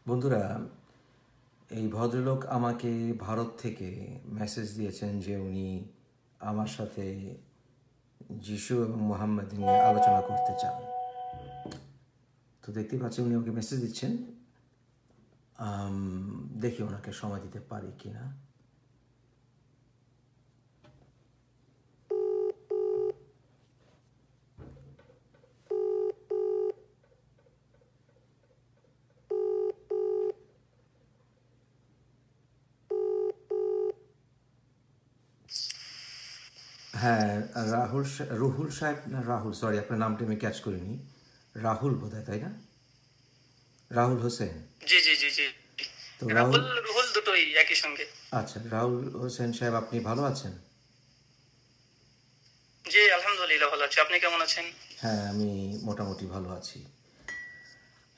বন্ধুরা, এই ভদ্রলোক আমাকে ভারত থেকে মেসেজ দিয়েছেন যে উনি আমার সাথে যিশু এবং মোহাম্মদ নিয়ে আলোচনা করতে চান। তো দেখতেই পাচ্ছি উনি আমাকে মেসেজ দিচ্ছেন। দেখি ওনাকে সময় দিতে পারি কি না। হ্যাঁ, রুহুল সাহেব না রাহুল, সরি আপনার নামটা আমি ক্যাচ করিনি। রাহুল বোধহয়, তাই না? রাহুল হোসেন। জি জি জি জি তো রাহুল রুহুল দুটোই একই সঙ্গে। আচ্ছা, রাহুল হোসেন সাহেব, আপনি ভালো আছেন? জি আলহামদুলিল্লাহ ভালো আছি। আপনি কেমন আছেন? হ্যাঁ, আমি মোটামুটি ভালো আছি।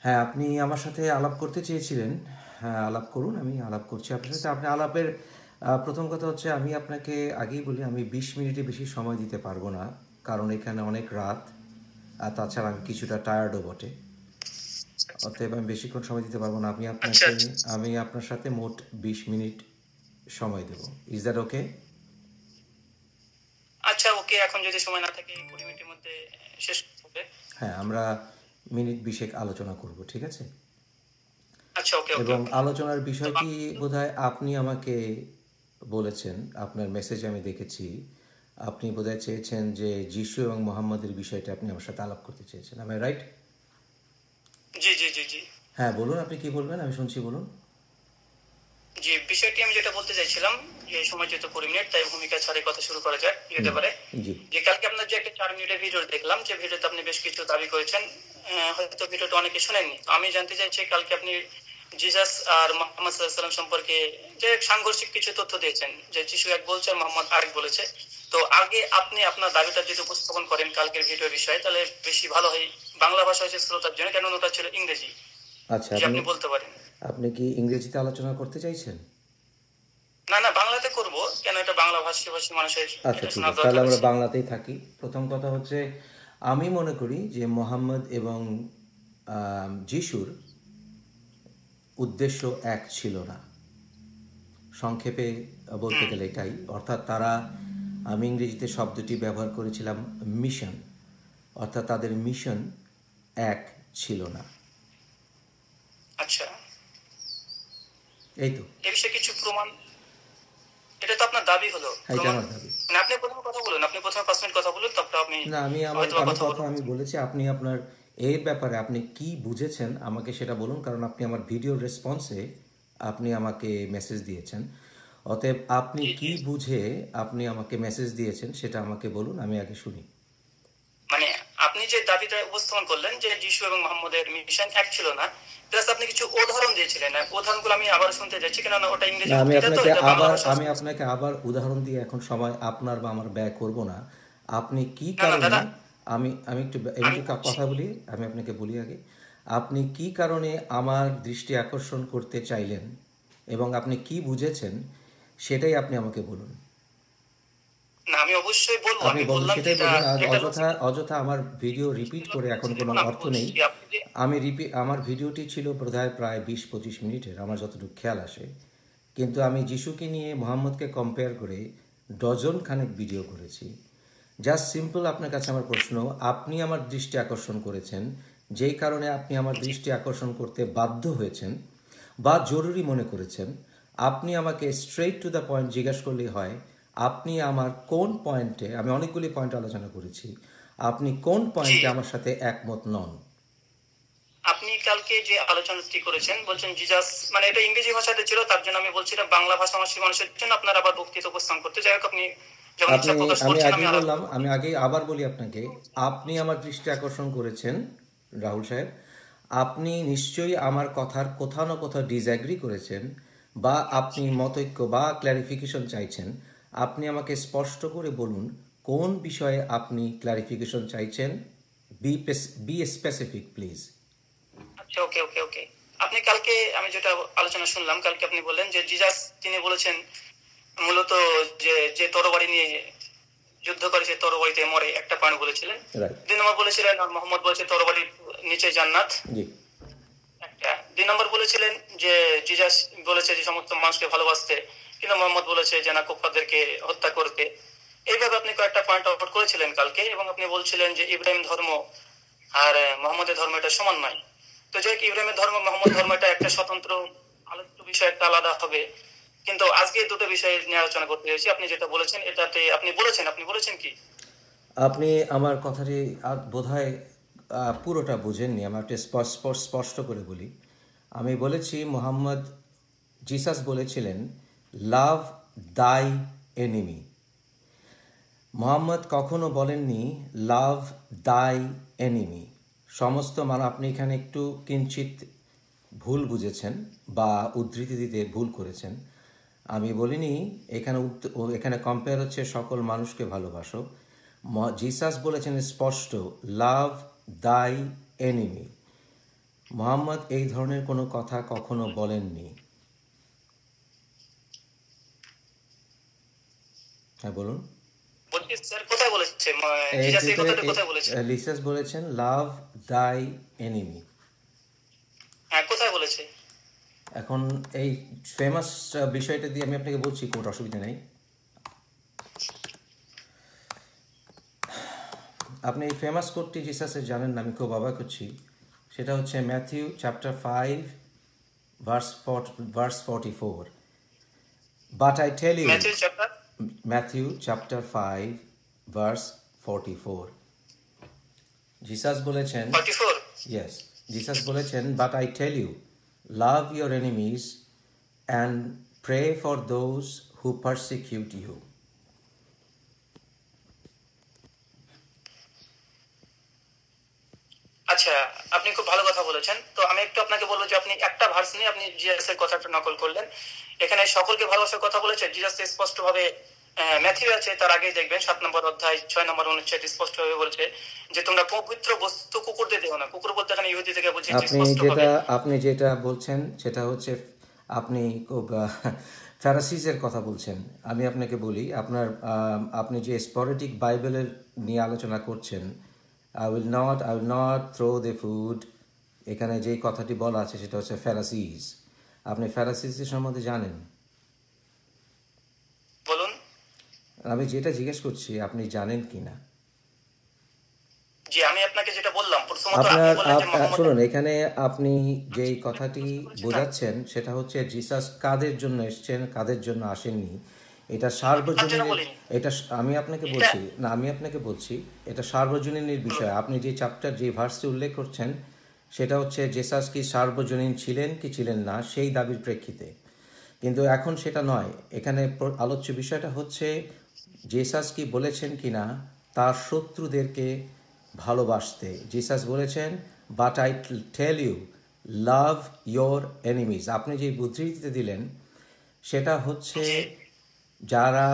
হ্যাঁ, আপনি আমার সাথে আলাপ করতে চেয়েছিলেন। হ্যাঁ, আলাপ করুন, আমি আলাপ করছি আপনার সাথে। আপনি আলাপের প্রথম কথা হচ্ছে, আমি আপনাকে আগেই বলি আমি 20 মিনিটে বেশি সময় দিতে পারবো না, কারণ এখানে অনেক রাত, আর তাছাড়া আমি কিছুটা টায়ার্ডও বটে। অতএব আমি বেশিক্ষণ সময় দিতে পারবো না। আমি আপনার সাথে মোট 20 মিনিট সময় দেব। Is that okay? আচ্ছা ওকে, এখন যদি সময় না থাকে 20 মিনিটের মধ্যে শেষ হবে। হ্যাঁ, আমরা মিনিট 20 আলোচনা করব, ঠিক আছে? আচ্ছা ওকে ওকে। এবং আলোচনার বিষয়টি বোধহয় আপনি আমাকে বলেছেন, আপনার মেসেজে আমি দেখেছি। আপনি বোধহয় চেয়েছেন যে যিশু এবং মোহাম্মদের বিষয়টা আপনি আমার সাথে আলাপ করতে চেয়েছেন। আমি রাইট? জি জি জি জি হ্যাঁ, বলুন, আপনি কি বলবেন, আমি শুনছি, বলুন। জি বিষয়টি আমি যেটা বলতে চাইছিলাম, এই সময় যেহেতু 20 মিনিট, তাই ভূমিকা ছাড়ে কথা শুরু করা যাক যেতে পারে। জি যে কালকে আপনার যে একটা 4 মিনিটের ভিডিও দেখলাম, যে ভিডিওতে আপনি বেশ কিছু দাবি করেছেন, হয়তো ভিডিওটা অনেকে শুনেননি। তো আমি জানতে চাইছি, কালকে আপনি জিসাস আর মোহাম্মদ সাল্লাল্লাহু আলাইহি ওয়াসাল্লাম সম্পর্কে যে সাংঘর্ষিক কিছু তথ্য দিয়েছেন, যে যিশু এক বলছে আর মোহাম্মদ আরেক বলেছে। তো আগে আপনি আপনার দাবিটা যদি উপস্থাপন করেন কালকের ভিডিও বিষয়ে, তাহলে বেশি ভালো হয়। বাংলা ভাষা হচ্ছে শ্রোতার জন্য, কেন ওটা ছিল ইংরেজি। আচ্ছা, যে আপনি বলতে পারেন। আপনি কি ইংরেজিতে আলোচনা করতে চাইছেন? না না, বাংলাতে করব, কেন এটা বাংলা ভাষী মানুষের আচ্ছা, এটা ঠিক শোনার আছে, তাহলে দরকার আমরা আছে। বাংলাতেই থাকি। প্রথম কথা হচ্ছে, আমি মনে করি যে মোহাম্মদ এবং যিশুর উদ্দেশ্য এক ছিল না। সংক্ষেপে বলতে গেলে এটাই, অর্থাৎ তারা, আমি ইংরেজিতে শব্দটি ব্যবহার করেছিলাম মিশন, অর্থাৎ তাদের মিশন এক ছিল না। আচ্ছা, এই তো। এ বিষয়ে কিছু প্রমাণ? এটা তো আপনার দাবি হলো, হ্যাঁ, এটা প্রমাণ আমার দাবি। মানে আপনি প্রথমে কথা বলুন, আপনি প্রথমে 5 মিনিট কথা বলুন, তারপর আপনি না, হয়তো কথা বলুন। আমি বলেছি, আপনি আপনার এর ব্যাপারে আপনি কি বুঝেছেন আমাকে সেটা বলুন, কারণ আপনি আমার ভিডিও রেসপন্সে আপনি আমাকে মেসেজ দিয়েছেন। অতএব আপনি জি কি জি বুঝে আপনি আমাকে মেসেজ দিয়েছেন সেটা আমাকে বলুন, আমি আগে শুনি। মানে আপনি যে দাবিটা উপস্থাপন করলেন যে যিশু এবং মোহাম্মদের মিশন এক ছিল না, প্লাস আপনি কিছু উদাহরণ দিয়েছিলেন, উদাহরণগুলো আমি আবার শুনতে যাচ্ছি, কেননা ওটা ইংরেজি না, বক্তৃতা, তো এটা বাংলা ভাষা। আমি আপনাকে আবার উদাহরণ দিয়ে এখন সময় আপনার বা আমার ব্যয় করব না। আপনি কি না না কারণে, দাদা, আমি আমি একটু বলছি। কথা বলি, আমি আপনাকে বলি আগে। আপনি কি কারণে আমার দৃষ্টি আকর্ষণ করতে চাইলেন এবং আপনি কি বুঝেছেন সেটাই আপনি আমাকে বলুন। না, আমি অবশ্যই বলবো। আপনি আমি বলুন, বললাম সেটাই যেটা বলুন। আর যেটা অযথা অযথা আমার ভিডিও রিপিট করে এখন কোনো আমি অর্থ নেই। বলছি আপনি যে আমার ভিডিওটি ছিল বোধহয় প্রায় 20-25 মিনিটের, আমার যতটুকু খেয়াল আসে। কিন্তু আমি যিশুকে নিয়ে মোহাম্মদকে কম্পেয়ার করে ডজন খানেক ভিডিও করেছি। জাস্ট সিম্পল আপনার কাছে আমার প্রশ্ন, আপনি আমার দৃষ্টি আকর্ষণ করেছেন, যেই কারণে আপনি আমার দৃষ্টি আকর্ষণ করতে বাধ্য হয়েছেন বা জরুরি মনে করেছেন, আপনি আমাকে স্ট্রেইট টু দ্য পয়েন্ট জিজ্ঞাসা করলেই হয়, আপনি আমার কোন পয়েন্টে, আমি অনেকগুলি পয়েন্ট আলোচনা করেছি, আপনি কোন জি পয়েন্টে আমার সাথে একমত নন? আপনি কালকে যে আলোচনাটি করেছেন, বলছেন জিজাস, মানে এটা ইংরেজি ভাষাতে ছিল, তার জন্য আমি বলছিলাম বাংলা ভাষাভাষী মানুষের জন্য আপনার আবার বক্তৃতা উপস্থান করতে। যাই হোক, আপনি যখন ইচ্ছা প্রকাশ আমি করছেন, আমি আগেই আলাপ বললাম, করবো। আমি আগেই আবার বলি আপনাকে, আপনি আমার দৃষ্টি আকর্ষণ করেছেন রাহুল সাহেব। আপনি নিশ্চয়ই আমার কথার কোথাও না কোথাও ডিসঅ্যাগ্রি করেছেন, বা আপনি মতৈক্য বা ক্ল্যারিফিকেশন চাইছেন। আপনি আমাকে স্পষ্ট করে বলুন কোন বিষয়ে আপনি ক্ল্যারিফিকেশন চাইছেন। B specific please. আচ্ছা ওকে ওকে ওকে। আপনি কালকে, আমি যেটা আলোচনা শুনলাম, কালকে আপনি বললেন যে জিজাস তিনি বলেছেন মূলত যে যে তরবারি নিয়ে যুদ্ধ করে সে তরবারিতে মরে, একটা পয়েন্ট বলেছিলেন। রাইট। 2 নম্বর বলেছিলেন আর মোহাম্মদ বলেছে তরবারির নিচে জান্নাত। জি। একটা 2 নম্বর বলেছিলেন যে জিজাস বলেছে যে সমস্ত মানুষকে ভালোবাসতে, কিন্তু মোহাম্মদ বলেছে যে না, কুফফারদেরকে হত্যা করতে। এইভাবে আপনি কয়েকটা পয়েন্ট আউট করেছিলেন কালকে, এবং আপনি বলছিলেন যে ইব্রাহিম ধর্ম আর মোহাম্মদের ধর্ম এটা সমান নয়। তো যাই হোক, ইব্রাহিমের ধর্ম মোহাম্মদ ধর্ম এটা একটা স্বতন্ত্র আলোচ্য বিষয়, একটা আলাদা হবে। কিন্তু আজকে দুটো বিষয় নিয়ে আলোচনা করতে চাইছি। আপনি যেটা বলেছেন এটাতে আপনি বলেছেন কি? আপনি আমার কথাটি বোধহয় পুরোটা বুঝেননি। আমার একটু স্পষ্ট করে বলি। আমি বলেছি মোহাম্মদ জিসাস বলেছিলেন লাভ দাই এনিমি। মোহাম্মদ কখনো বলেননি লাভ দাই এনিমি। সমস্ত আপনি এখানে একটু কিঞ্চিত ভুল বুঝেছেন বা উদ্ধৃতি দিতে ভুল করেছেন। আমি বলিনি এখানে কম্পেয়ার হচ্ছে সকল মানুষকে ভালোবাসো। জিসাস বলেছেন স্পষ্ট লাভ দাই এনিমি। মোহাম্মদ এই ধরনের কোনো কথা কখনো বলেননি। হ্যাঁ বলুন। জিসাস বলেছেন লাভ দাই এনিমি। হ্যাঁ, কোথায় বলেছে? এখন এই ফেমাস বিষয়টা দিয়ে আমি আপনাকে বলছি, কোনো অসুবিধা নেই। আপনি এই ফেমাস কোটটি জিসাসের জানেন না, আমি খুব অবাক হচ্ছি। সেটা হচ্ছে Matthew chapter 5 verse 44। But I tell you, Matthew chapter 5 verse 44। Jesus বলেছেন, ইয়েস, জিসাস বলেছেন, but I tell you love your enemies and pray for those who persecute you. আচ্ছা, আপনি খুব ভালো কথা বলেছেন। তো আমি একটু আপনাকে বলবো যে আপনি একটা ভার্স নিয়ে আপনি জিসাসের কথাটা নকল করলেন। এখানে সকলকে ভালোবাসার কথা বলেছে জিসাস স্পষ্ট ভাবে। ম্যাথিউ আছে, তার আগেই দেখবেন 7 নম্বর অধ্যায় 6 নম্বর অনুচ্ছেদ স্পষ্ট ভাবে বলেছে যে তোমরা পবিত্র বস্তু কুকুরদের দিও না। কুকুর বলতে এখানে ইহুদি থেকে বুঝিয়ে আপনি যেটা বলছেন সেটা হচ্ছে আপনি খুব ফ্যারাসিসের কথা বলছেন। আমি আপনাকে বলি, আপনি যে স্পরেটিক বাইবেলের নিয়ে আলোচনা করছেন, I will not throw the food, এখানে যে কথাটি বলা আছে সেটা হচ্ছে ফ্যারাসিস। আপনি ফ্যারাসিসের সম্বন্ধে জানেন? বলুন। আমি যেটা জিজ্ঞেস করছি আপনি জানেন কিনা? জি, আমি আপনাকে যেটা বললাম শুনুন, এখানে আপনি যে কথাটি বোঝাচ্ছেন সেটা হচ্ছে জিসাস কাদের জন্য এসেছেন, কাদের জন্য আসেননি। এটা সার্বজনীন, এটা আমি আপনাকে বলছি এটা সার্বজনীনের বিষয়। আপনি যে চ্যাপ্টার যে ভার্সটি উল্লেখ করছেন সেটা হচ্ছে জেসাস কি সার্বজনীন ছিলেন কি ছিলেন না সেই দাবির প্রেক্ষিতে, কিন্তু এখন সেটা নয়। এখানে আলোচ্য বিষয়টা হচ্ছে জেসাস কি বলেছেন কিনা তার শত্রুদেরকে ভালোবাসতে। জিসাস বলেছেন but I tell you love your enemies. আপনি যে উদ্ধৃতিতে দিলেন সেটা হচ্ছে যারা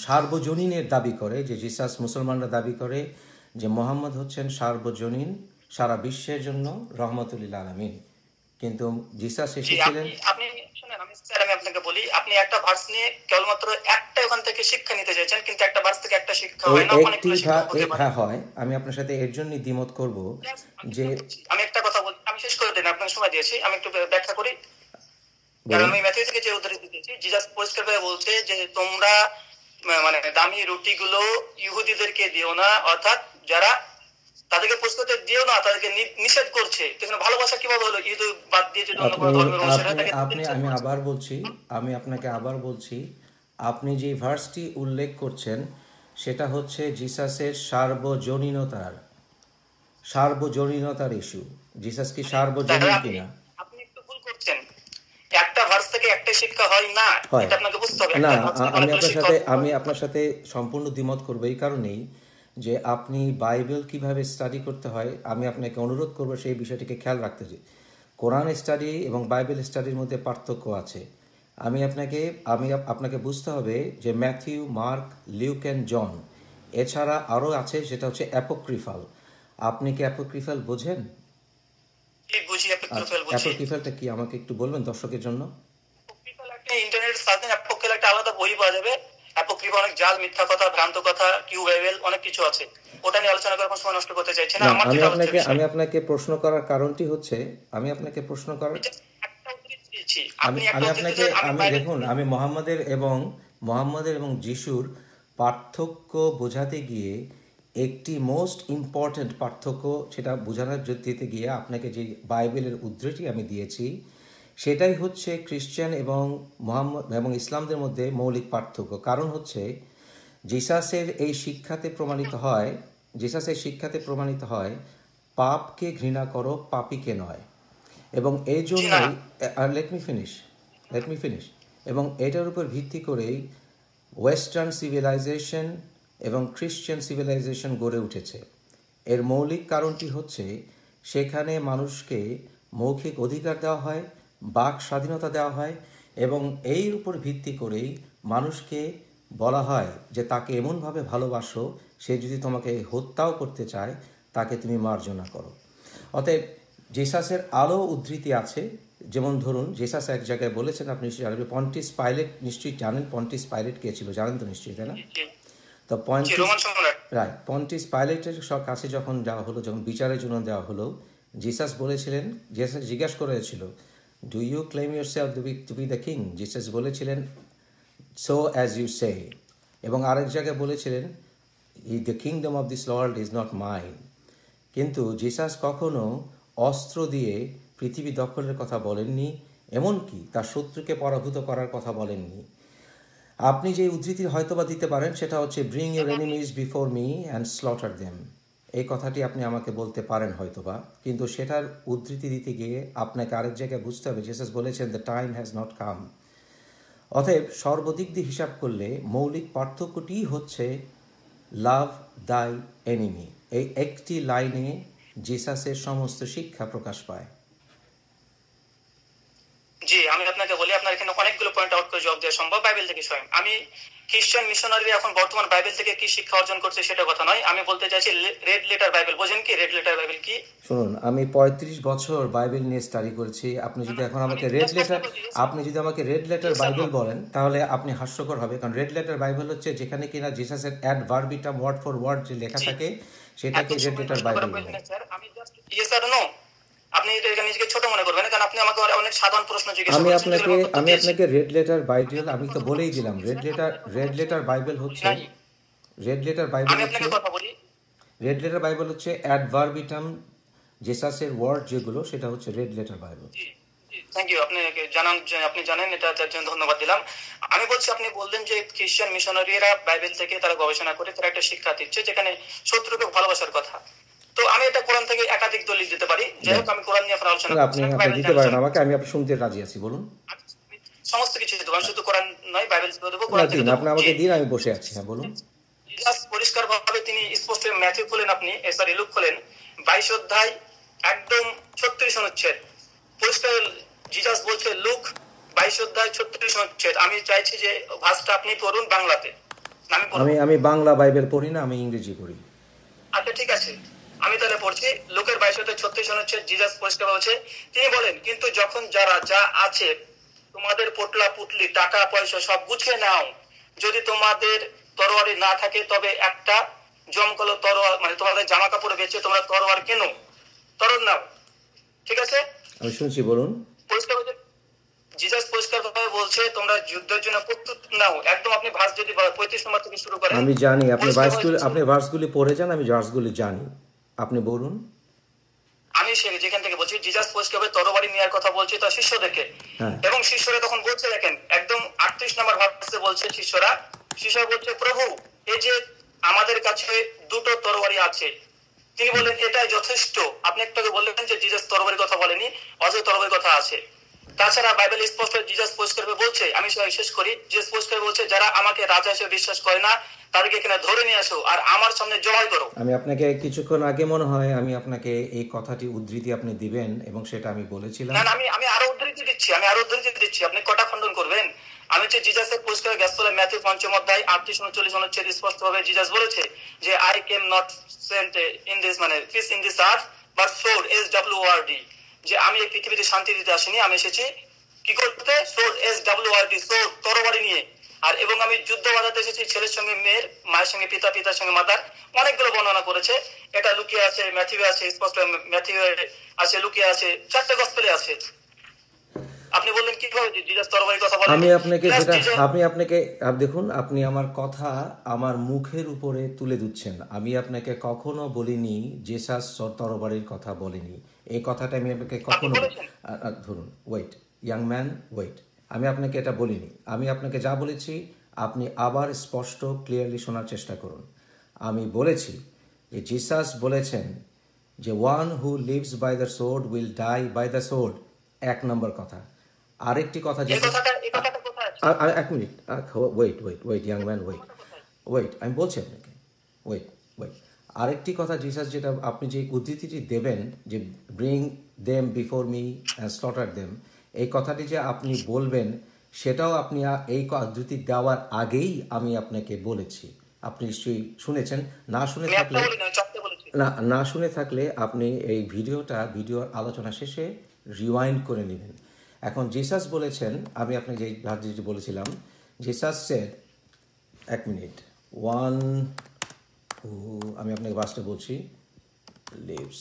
সার্বজনীনের দাবি করে, যে জিসাস মুসলমানরা দাবি করে যে মোহাম্মদ হচ্ছেন সার্বজনীন, সারা বিশ্বের জন্য রহমতুল্লিল আলামিন, কিন্তু জিসাস এসেছিলেন। আমি আপনাকে বলি, আপনি একটা ভার্স নিয়ে কেবলমাত্র একটা ওখান থেকে শিক্ষা নিতে চাইছেন, কিন্তু একটা ভার্স থেকে একটা শিক্ষা হয় না, অনেকগুলো শিক্ষা হতে পারে। হ্যাঁ হয়, আমি আপনার সাথে এর জন্য দ্বিমত করব যে আমি একটা কথা বলি, আমি শেষ করে দিন, আপনাকে সময় দিয়েছি, আমি একটু ব্যাখ্যা করি। কারণ আমি ম্যাথিউ থেকে যে উদ্ধৃতি দিয়েছি, জিসাস পরিষ্কারভাবে বলছে যে তোমরা মানে দামি রুটিগুলো ইহুদিদেরকে দিও না, অর্থাৎ যারা তাদেরকে প্রস্তুত দিও না, তাদেরকে নিষেধ করছে। তখন ভালোবাসা কিভাবে হলো? ইহুদি বাদ দিয়ে যদি অন্য কোনো ধর্মের অনুসারী থাকে। আমি আপনাকে আবার বলছি, আপনি যে ভার্সটি উল্লেখ করছেন সেটা হচ্ছে জিসাসের সার্বজনীনতার ইস্যু। জিসাস কি সার্বজনীন কিনা? আপনি একটু ভুল করছেন। একটা ভার্স থেকে একটা শিক্ষা হয় না, এটা আপনাকে বুঝতে হবে। না, আমি আপনার সাথে সম্পূর্ণ দ্বিমত করব এই কারণেই যে আপনি বাইবেল কিভাবে স্টাডি করতে হয় আমি আপনাকে অনুরোধ করব সেই বিষয়টিকে খেয়াল রাখতে। যে কোরআন স্টাডি এবং বাইবেল স্টাডির মধ্যে পার্থক্য আছে। আপনাকে বুঝতে হবে যে Matthew, Mark, Luke and John, এছাড়া আরও আছে সেটা হচ্ছে অ্যাপোক্রিফাল। আপনি কি অ্যাপোক্রিফাল বোঝেন? অ্যাপোক্রিফালটা কি আমাকে একটু বলবেন দর্শকের জন্য? ইন্টারনেট সার্চে অ্যাপোক্রিফাল একটা আলাদা বই পাওয়া যাবে। অ্যাপোক্রিফাল অনেক জাল মিথ্যা কথা, ভ্রান্ত কথা, কিউ বাইবেল, অনেক কিছু আছে। ওটা নিয়ে আলোচনা করার সময় নষ্ট করতে চাইছি না। না, আমার আমি যেটা হচ্ছে আপনাকে বিষয়, আমি আপনাকে প্রশ্ন করার কারণটি হচ্ছে, আমি আপনাকে প্রশ্ন করার এটা একটা উদ্ধৃতি দিয়েছি, আমি আপনি একটা আমি উদ্ধৃতি আপনাকে দেন, আমি আমি বাইবেল দেখুন, আমি মোহাম্মদের এবং যিশুর পার্থক্য বোঝাতে গিয়ে একটি মোস্ট ইম্পর্ট্যান্ট পার্থক্য, সেটা বোঝানোর দিতে গিয়ে আপনাকে যে বাইবেলের উদ্ধৃতি আমি দিয়েছি, সেটাই হচ্ছে খ্রিস্টান এবং মোহাম্মদ এবং ইসলামদের মধ্যে মৌলিক পার্থক্য। কারণ হচ্ছে জিসাসের এই শিক্ষাতে প্রমাণিত হয় পাপকে ঘৃণা করো, পাপীকে নয়। এবং এই জি না, জন্যই লেট মি ফিনিশ এবং এটার উপর ভিত্তি করেই ওয়েস্টার্ন সিভিলাইজেশন এবং খ্রিশ্চান সিভিলাইজেশন গড়ে উঠেছে। এর মৌলিক কারণটি হচ্ছে সেখানে মানুষকে মৌখিক অধিকার দেওয়া হয়, বাক স্বাধীনতা দেওয়া হয়, এবং এর উপর ভিত্তি করেই মানুষকে বলা হয় যে তাকে এমনভাবে ভালোবাসো, সে যদি তোমাকে হত্যাও করতে চায় তাকে তুমি মার্জনা করো। অতএব জেসাসের আরও উদ্ধৃতি আছে, যেমন ধরুন জেসাস এক জায়গায় বলেছেন, আপনি নিশ্চয়ই জানেন, পন্টিস পাইলেট নিশ্চয়ই জানেন, পন্টিস পাইলেট কে ছিল জানেন তো নিশ্চয়ই, তাই না? জি তো জি, রোমান সম্রাট। পন্টিস পাইলেটের কাছে যখন যাওয়া হলো, যখন বিচারের জন্য দেওয়া হলো, জিসাস জিজ্ঞাসা করেছিল, do you claim yourself to be the king? Jesus বলেছিলেন, সো অ্যাজ ইউ সে। এবং আরেক জায়গায় বলেছিলেন, the kingdom of this world is not mine. কিন্তু জিসাস কখনো অস্ত্র দিয়ে পৃথিবী দখলের কথা বলেননি, এমনকি তার শত্রুকে পরাভূত করার কথা বলেননি। আপনি যে উদ্ধৃতি হয়তোবা দিতে পারেন সেটা হচ্ছে, bring your enemies before me and slaughter them. এই কথাটি আপনি আমাকে বলতে পারেন হয়তোবা, কিন্তু সেটার উদ্ধৃতি দিতে গিয়ে আপনাকে আরেক জায়গায় বুঝতে হবে জিসাস বলেছেন, the time has not come. অতএব সর্বদিক দিয়ে হিসাব করলে মৌলিক পার্থক্যটি হচ্ছে লাভ দাই এনিমি। এই একটি লাইনে জিসাসের সমস্ত শিক্ষা প্রকাশ পায়। জি, আমি আপনাকে বলি, আপনার এখানে অনেকগুলো পয়েন্ট আউট করে জবাব দেওয়া সম্ভব বাইবেল থেকে স্বয়ং। আমি খ্রিস্টান মিশনারি এখন বর্তমান বাইবেল থেকে কি শিক্ষা অর্জন করছে সেটা কথা নয়, আমি বলতে চাইছি রেড লেটার বাইবেল। বোঝেন কি রেড লেটার বাইবেল কি? শুনুন, আমি 35 বছর বাইবেল নিয়ে স্টাডি করেছি। আপনি যদি এখন আমাকে রেড লেটার বাইবেল বলেন তাহলে আপনি হাস্যকর হবে, কারণ রেড লেটার বাইবেল হচ্ছে যেখানে কিনা জিসাসের অ্যাড ভার্বিটাম ওয়ার্ড ফর ওয়ার্ড যে লেখা থাকে সেটাকে রেড লেটার বাইবেল বলে। আমি জাস্ট ইয়েস আর নো, আপনি এটা নিজেকে ছোট মনে করবেন, কারণ আপনি আমাকে অনেক সাধারণ প্রশ্ন জিজ্ঞাসা আমি করেছেন। আপনাকে রেড লেটার বাইবেল, আমি তো বলেই দিলাম, রেড লেটার বাইবেল হচ্ছে আমি আপনাকে কথা বলি, রেড লেটার বাইবেল হচ্ছে অ্যাড ভার্বিটাম জেসাসের ওয়ার্ড যেগুলো, সেটা হচ্ছে red letter Bible. Thank you, আপনি জানেন এটা, তার জন্য ধন্যবাদ দিলাম। আমি বলছি, আপনি বললেন যে খ্রিস্টান মিশনারিরা বাইবেল থেকে তারা গবেষণা করে তারা একটা শিক্ষা দিচ্ছে যেখানে শত্রুকে ভালোবাসার কথা। তো আমি এটা কোরআন থেকে একাধিক দলিল দিতে পারি। যাই হোক, আমি কোরআন নিয়ে আপনার আলোচনা আপনি দিতে পারেন আমাকে, আমি আপনার শুনতে রাজি আছি, বলুন। সমস্ত কিছু দেবো, আমি শুধু কোরআন নয় বাইবেল দেবো, কোরআন থেকে আপনি আমাকে দিন, আমি বসে আছি। হ্যাঁ, বলুন। পরিষ্কার ভাবে তিনি স্পষ্ট, ম্যাথিউ খোলেন, আপনি সরি লুক খোলেন 22 অধ্যায় একদম 36 অনুচ্ছেদ, পরিষ্কার জিসাস বলছে, লুক 22 অধ্যায় 36 অনুচ্ছেদ। আমি চাইছি যে ভাষাটা আপনি পড়ুন বাংলাতে। আমি বাংলা বাইবেল পড়ি না, আমি ইংরেজি পড়ি। আচ্ছা ঠিক আছে, আমি তাহলে পড়ছি। লুকের 22 অধ্যায় 36 অনুচ্ছেদ, জিসাস পরিষ্কার বলছে, তিনি বলেন, কিন্তু যখন যারা যা আছে তোমাদের পোটলা পুটলি টাকা পয়সা সব গুছিয়ে নাও, যদি তোমাদের তরোয়ারি না থাকে তবে একটা জমকালো তরোয়ার, মানে তোমাদের জামা কাপড় বেচে তোমরা তরোয়ার কেন, তরোয়ার নাও। ঠিক আছে, আমি শুনছি, বলুন। পরিষ্কার জিসাস পরিষ্কার ভাবে বলছে তোমরা যুদ্ধের জন্য প্রস্তুত নাও। একদম আপনি ভার্স যদি 35 নম্বর থেকে শুরু করেন। আমি জানি আপনি ভার্সগুলি পড়ে যান, আমি ভার্সগুলি জানি, আপনি বলুন। আমি যেখান থেকে বলছি, জিসাস পরিষ্কার তরবারি নেওয়ার কথা বলছে তার শিষ্যদেরকে, এবং শিষ্যরা তখন বলছে, দেখেন একদম 38 নম্বর ভার্সে বলছে, শিষ্যরা বলছে, প্রভু এই যে আমাদের কাছে দুটো তরবারি আছে। তিনি বললেন এটাই যথেষ্ট। আপনি একটু আগে বললেন যে জিসাস তরবারির কথা বলেনি, অজয় তরবারির কথা আছে। তাছাড়া বাইবেল স্পষ্ট জিসাস পরিষ্কার বলছে, আমি শেষ করি, জিসাস পরিষ্কার বলছে, যারা আমাকে রাজা হিসেবে বিশ্বাস করে না তাদেরকে এখানে ধরে নিয়ে আসো আর আমার সামনে জবাই করো। আমি আপনাকে কিছুক্ষণ আগে মনে হয় আপনাকে এই কথাটি উদ্ধৃতি আপনি দিবেন, এবং সেটা আমি বলেছিলাম। না, আমি আরো উদ্ধৃতি দিচ্ছি, আপনি কটা খণ্ডন করবেন? আমি হচ্ছে জিসাসের পরিষ্কার গসপেল ম্যাথিউ 5 অধ্যায় 38-39 অনুচ্ছেদ স্পষ্ট ভাবে জিসাস বলেছে যে I came not sent in this, মানে peace in this earth but sword, SWORD, যে আমি এই পৃথিবীতে শান্তি দিতে আসিনি, আমি এসেছি কি করতে? সোর্ড, SWORD, সোর্ড তরবারি নিয়ে। আর এবং আমি যুদ্ধ বাধাতে এসেছি ছেলের সঙ্গে মেয়ের, মায়ের সঙ্গে পিতা, পিতার সঙ্গে মাতার, অনেকগুলো বর্ণনা করেছে। এটা লুকিয়ে আছে, ম্যাথিউ আছে, স্পষ্ট ম্যাথিউ আছে, লুকিয়ে আছে, 4টে গসপেলে আছে। আপনি বললেন কিভাবে জিজাস তরবারির কথা বলেন? আমি আপনাকে যেটা আমি আপনাকে দেখুন, আপনি আমার কথা আমার মুখের উপরে তুলে দিচ্ছেন। আমি আপনাকে কখনো বলিনি জেসাস তরবারির কথা বলিনি। এই কথাটা আমি আপনাকে কখনো ধরুন, ওয়েট ইয়াং ম্যান, ওয়েট, আমি আপনাকে এটা বলিনি। আমি আপনাকে যা বলেছি আপনি আবার স্পষ্ট ক্লিয়ারলি শোনার চেষ্টা করুন। আমি বলেছি যে জিসাস বলেছেন যে one who lives by the sword will die by the sword, 1 number কথা। আরেকটি কথা, এক minute, wait wait wait young man, wait wait, আমি বলছি আপনাকে, ওয়েট ওয়েট। আরেকটি কথা জিসাস যেটা আপনি যে উদ্ধৃতিটি দেবেন যে bring them before me and slaughter them, এই কথাটি যে আপনি বলবেন সেটাও আপনি এই উদ্ধৃতি দেওয়ার আগেই আমি আপনাকে বলেছি। আপনি নিশ্চয়ই শুনেছেন। না শুনে থাকলে আপনি এই ভিডিওর আলোচনা শেষে রিওয়াইন্ড করে নেবেন। এখন জিসাস বলেছেন, আমি আপনাকে যে ভার্সটি বলেছিলাম, জিসাস সেড, 1 মিনিট, আমি আপনাকে ভার্সটা বলছি, লিভস,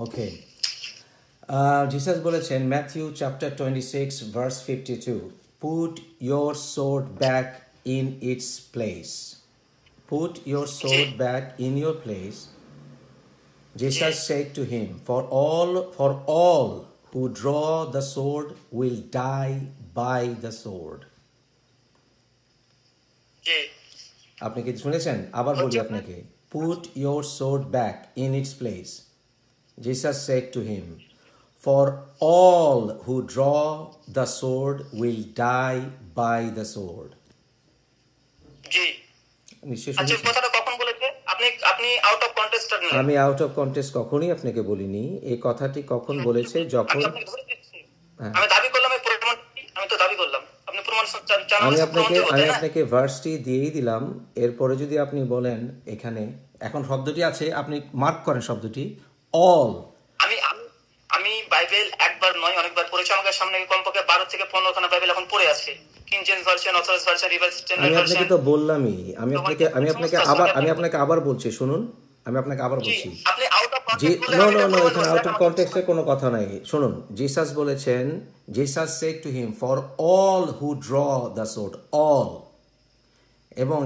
ওকে। জিসাস বলেছেন Matthew chapter 26 verse 52, put your sword back in it's place, put your sword back in your place. Jesus said to him, for all who draw the sword will die by the sword. আপনি কি শুনেছেন? আবার বলি আপনাকে, put your sword back in its place. Jesus said to him, for all who draw the sword will die by the sword. নিশ্চয়ই শুনেছেন। আমি out of context কখনই আপনাকে বলিনি। এই কথাটি কখন বলেছে? যখন আমি আপনাকে ভার্সটি দিয়েই দিলাম। এরপরে যদি আপনি বলেন এখানে এখন শব্দটি আছে, আপনি মার্ক করেন শব্দটি অল। আমি বাইবেল একবার নয় অনেকবার পড়েছি। আমার সামনে কমপক্ষে 12 থেকে 15 খানা বাইবেল এখন পড়ে আছে। King James version, authorise version, revised standard version. আমি আপনাকে তো বললামই, আমি আপনাকে আবার বলছি, শুনুন, আমি আপনাকে আবার বলছি। নো, এখানে আউট অফ কনটেক্সটে কোনো কথা নাই। শুনুন, জিসাস বলেছেন, Jesus said to him, for all who draw the sword, all. এবং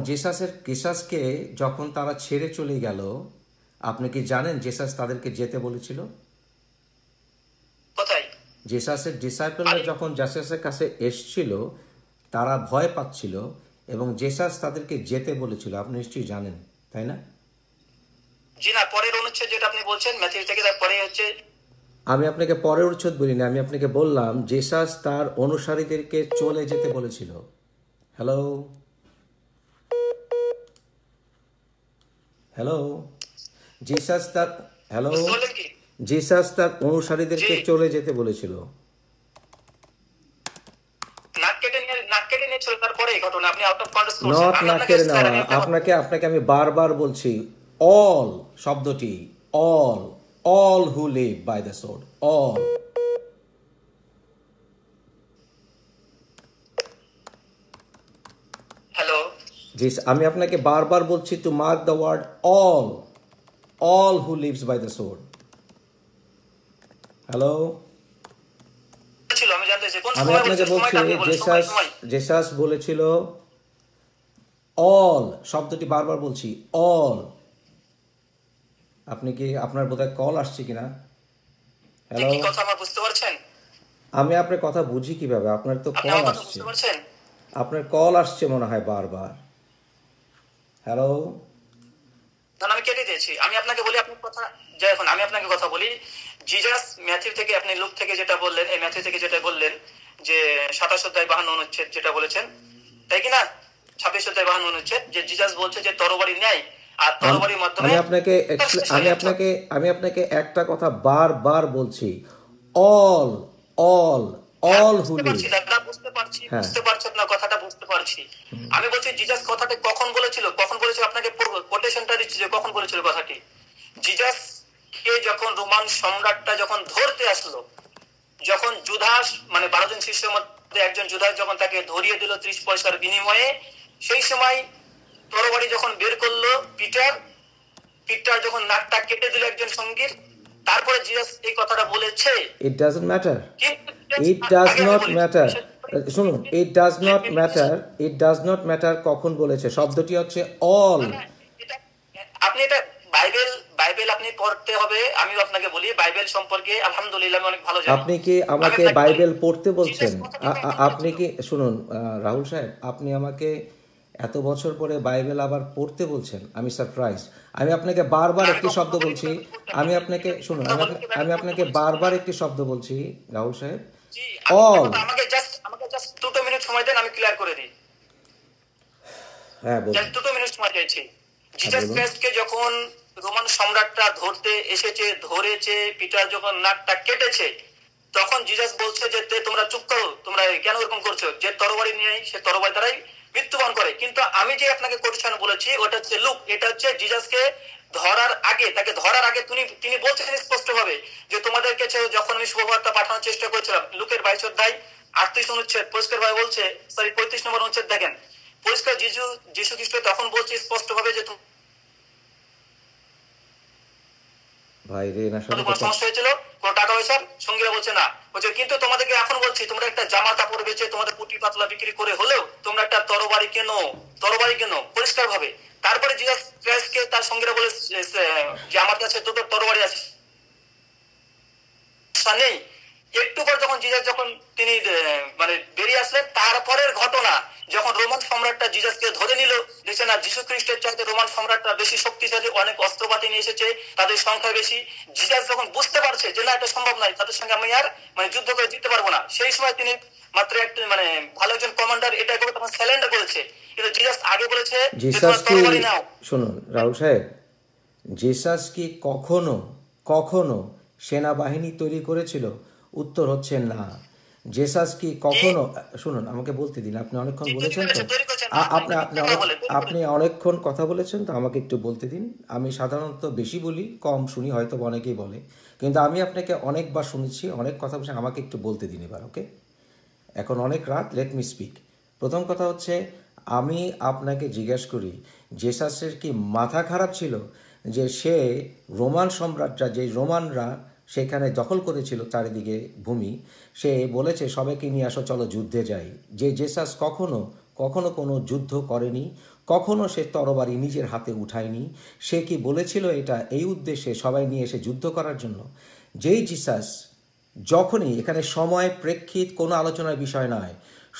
জিসাসকে যখন তারা ছেড়ে চলে গেল, আপনি কি জানেন জিসাস তাদেরকে যেতে বলেছিল? জিসাসের ডিসাইপলরা যখন জিসাসের কাছে এসছিল তারা ভয় পাচ্ছিল এবং জিসাস তাদেরকে যেতে বলেছিল। আপনি নিশ্চয়ই জানেন, তাই না? জি না, পরের অনুচ্ছেদ যেটা আপনি বলছেন ম্যাথিউ থেকে, তারপরে হচ্ছে আমি আপনাকে পরের অনুচ্ছেদ বলিনি, আমি আপনাকে বললাম জিসাস তার অনুসারীদেরকে চলে যেতে বলেছিল। হ্যালো জিসাস তার অনুসারীদেরকে চলে যেতে বলেছিল। আপনাকে আমি বারবার বলছি অল শব্দটি, all who live by the sword, all। Hello, আমি আপনাকে বারবার বলছি to mark the word all who lives by the sword। Hello, আমি আপনাকে বলছি জেসাস বলেছিল অল শব্দটি, বারবার বলছি অল। আপনি কি, আপনার বোধহয় কল আসছে কিনা? হ্যালো, আমি আপনার কথা বুঝি কিভাবে? আপনার তো কল আসছে, আপনার কল আসছে মনে হয় বারবার। হ্যালো, আমি কেটে দিয়েছি। আমি আপনাকে বলি, আপনার কথা এখন আমি আপনাকে কথা বলি। জিসাস ম্যাথিউ থেকে, আপনি লুক থেকে যেটা বললেন, এই ম্যাথিউ থেকে যেটা বললেন যে 27 অধ্যায় 52 অনুচ্ছেদ যেটা বলেছেন, তাই কি না? 26 অধ্যায় 52 অনুচ্ছেদ, যে জিসাস বলছে যে তরবারি ন্যায় আর তরবারির মাধ্যমে। আমি আপনাকে একটা কথা বারবার বলছি, অল হু বুঝতে লিভ। পারছি দাদা, বুঝতে পারছি, হ্যাঁ, বুঝতে পারছি আপনার কথাটা, বুঝতে পারছি। আমি বলছি জিজাস কথাটা কখন বলেছিল, কখন বলেছিল আপনাকে কোটেশনটা দিচ্ছি যে কখন বলেছিল কথাটি। জিজাস কে যখন রোমান সম্রাটটা যখন ধরতে আসলো, যখন জুদাস মানে 12 জন শিষ্যের মধ্যে একজন জুদাস যখন তাকে ধরিয়ে দিল 30 পয়সার বিনিময়ে, সেই সময় তরবারি যখন বের করলো পিটার, পিটার যখন নাকটা কেটে দিল একজন সঙ্গীর, তারপরে জিজাস এই কথাটা বলেছে। ইট ডাজন্ট ম্যাটার, কিন্তু ইট ডাজ আগে আমি নট বলি, ম্যাটার। শুনুন, it does not matter, it does not matter কখন বলেছে, শব্দটি হচ্ছে অল। আপনি এটা বাইবেল, বাইবেল আপনি পড়তে হবে। আমিও আপনাকে বলি বাইবেল সম্পর্কে আলহামদুলিল্লাহ আমি অনেক ভালো জানি। আপনি কি আমাকে বাইবেল পড়তে বলছেন? আপনি কি শুনুন রাহুল সাহেব, আপনি আমাকে এত বছর পরে বাইবেল আবার পড়তে বলছেন? আমি সারপ্রাইজ। আমি আপনাকে বারবার একটি শব্দ বলছি, আমি আপনাকে শুনুন, আমি আপনাকে বারবার একটি শব্দ বলছি রাহুল সাহেব, অল। আমাকে জাস্ট 2 মিনিট সময় দেন, আমি ক্লিয়ার করে দিই। হ্যাঁ বলুন। জাস্ট 2 মিনিট সময় চাইছি। জিসাস ক্রাইস্টকে যখন রোমান সম্রাটরা ধরতে এসেছে, ধরেছে, পিটার যখন নাকটা কেটেছে, তখন জিসাস বলছে যে তোমরা চুপ করো, তোমরা কেন এরকম করছো, যে তরবারি নিয়ে সে তরবারি দ্বারাই মৃত্যুবরণ করে। কিন্তু আমি যে আপনাকে কোটেশন বলেছি ওটা হচ্ছে লুক, এটা হচ্ছে জিসাসকে ধরার আগে, তাকে ধরার আগে তিনি বলছেন স্পষ্ট ভাবে যে তোমাদের কাছে যখন আমি শুভবার্তা পাঠানোর চেষ্টা করেছিলাম, লুকের 22 অধ্যায় 38 অনুচ্ছেদ পরিষ্কার ভাবে বলছে, সরি 35 নম্বর অনুচ্ছেদ দেখেন, পরিষ্কার যিশু খ্রিস্ট তখন বলছে স্পষ্ট ভাবে যে ভাই রে না কোনো সমস্যা হয়েছিল, কোনো টাকা পয়সার, সঙ্গীরা বলছে না, বলছে কিন্তু তোমাদেরকে এখন বলছি তোমরা একটা জামা কাপড় বেচে তোমাদের পুঁটি পাতলা বিক্রি করে হলেও তোমরা একটা তরবারি কেনো, তরবারি কেনো পরিষ্কার ভাবে। তারপরে জিসাস ক্রাইস্টকে তার সঙ্গীরা বলে যে আমার কাছে তো তরবারি আছে নেই। একটু পর যখন জিসাস যখন তিনি মানে বেরিয়ে আসলেন, তারপরের ঘটনা যখন রোমান সম্রাটটা জিসাসকে ধরে নিল, দেখছে না যীশু খ্রিস্টের চাইতে রোমান সম্রাটটা বেশি শক্তিশালী, অনেক অস্ত্রপাতি নিয়ে এসেছে, তাদের সংখ্যা বেশি। জিসাস যখন বুঝতে পারছে যে না এটা সম্ভব নয়, তাদের সঙ্গে আমি আর মানে যুদ্ধ করে জিততে পারবো না, সেই সময় তিনি মাত্র একটা মানে ভালো একজন কমান্ডার এটা করে তখন স্যালেন্ডার করেছে। কিন্তু জিসাস আগে বলেছে জিসাস কি, শুনুন রাহুল সাহেব, জিসাস কি কখনো কখনো সেনাবাহিনী তৈরি করেছিল? উত্তর হচ্ছে না। জেসাস কি কখনো, শুনুন আমাকে বলতে দিন, আপনি অনেকক্ষণ বলেছেন তো, আপনি অনেকক্ষণ কথা বলেছেন তো, আমাকে একটু বলতে দিন। আমি সাধারণত বেশি বলি, কম শুনি, হয়তো অনেকেই বলে, কিন্তু আমি আপনাকে অনেকবার শুনেছি, অনেক কথা বলছি, আমাকে একটু বলতে দিন এবার, ওকে? এখন অনেক রাত, লেট মি স্পিক। প্রথম কথা হচ্ছে, আমি আপনাকে জিজ্ঞেস করি, জেসাসের কি মাথা খারাপ ছিল যে সে রোমান সম্রাটরা, যে রোমানরা সেখানে দখল করেছিল চারিদিকে ভূমি, সে বলেছে সবাইকে নিয়ে আসো চলো যুদ্ধে যাই? যে জেসাস কখনো কখনো কোনো যুদ্ধ করেনি, কখনো সে তরবারি নিজের হাতে উঠায়নি। সে কি বলেছিল এটা এই উদ্দেশ্যে সবাই নিয়ে এসে যুদ্ধ করার জন্য? যেই জিসাস, যখনই এখানে সময় প্রেক্ষিত কোনো আলোচনার বিষয় নয়,